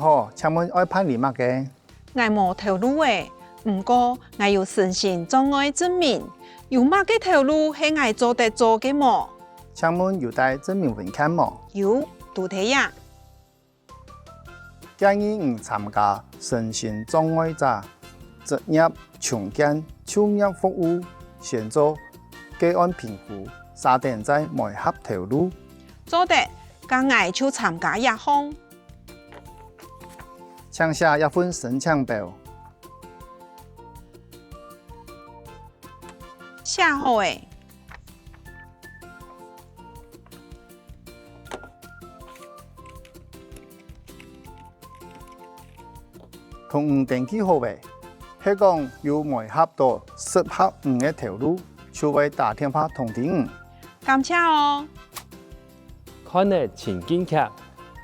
好，请问爱办理乜嘅？我无头路诶，不过我有身心障碍证明，有乜嘅头路是我做得做嘅么？请问有带证明文件冇？有，拄睇呀。建议唔参加身心障碍者职业重建就业服务，先做个案评估，3点再媒合投入。做得，咁我就参加一项。请写一份申请表，写好诶。同登记好未？係講要媒合到適合嘅投入，就會打電話通知我。感謝哦。看了情景劇，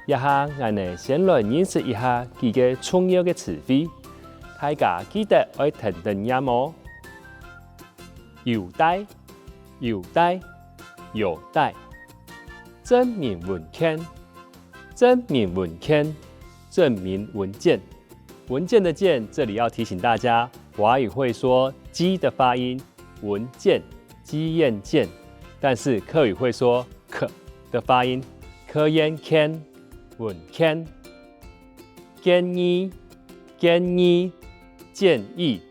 一下我哋先來認識一下佢嘅重要嘅詞彙，大家記得要聽聽音麼？有待、有待、有待，證明文件、證明文件、證明文件。文件的件，这里要提醒大家，华语会说“鸡”的发音，文件、鸡燕件，但是客语会说“可”的发音，科燕 can， 文件、建议、建议、建议、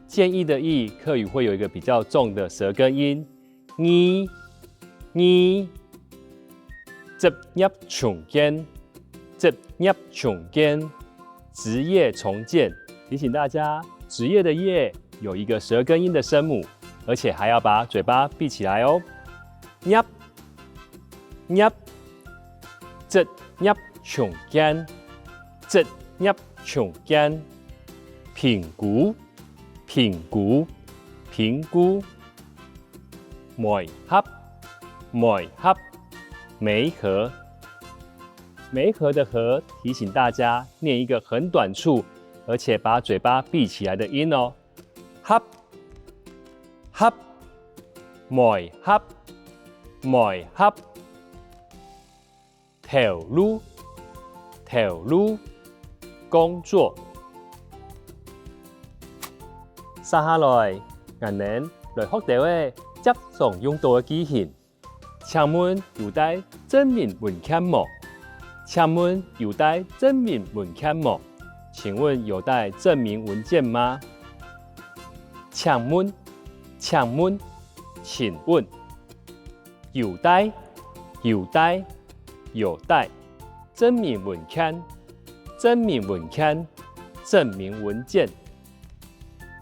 建议的议，客语会有一个比较重的舌根音，你、你，執業重建，執業重建。职业重建，提醒大家，职业的业有一个舌根音的声母，而且还要把嘴巴闭起来哦。入入，職業重建，職業重建，評估評估評估，媒合媒合，媒合。媒合的合提醒大家念一个很短促，而且把嘴巴闭起来的音哦。合合，媒合媒合，投入投入，工作。接下來，我哋來學到嘅接送用到嘅機型，請問有帶證明文件冇？請問有帶證明文件麼？請問有帶證明文件嗎？請問有帶證明文件證明文件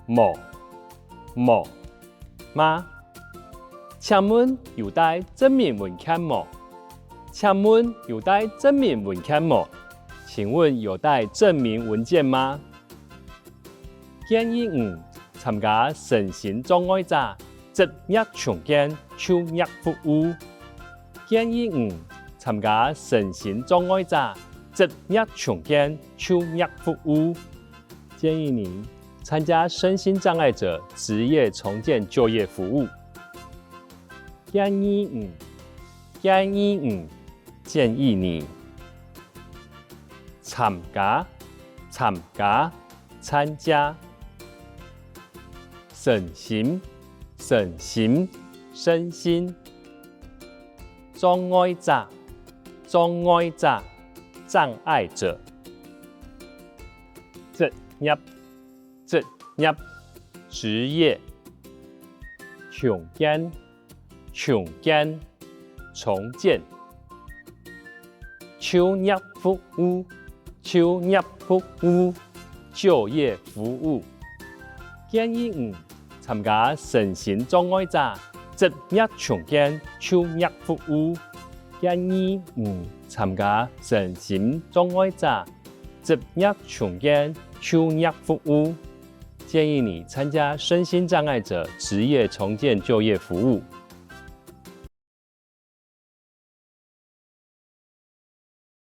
冇嗎？請問有帶證明文件麼？請問有帶證明文件麼？請問有帶證明文件嗎？建議唔參加身心障礙者職業重建就業服務。建議唔參加身心障礙者職業重建就業服務。建議你參加身心障礙者職業重建就業服務。建議你參加身心障礙者障礙者職業職業重建重建就業服務就業服務。建議唔參加身心障礙者職業重建就業服務。建議唔參加身心障礙者職業重建就業服務。建議你參加身心障礙者職業重建就業服務。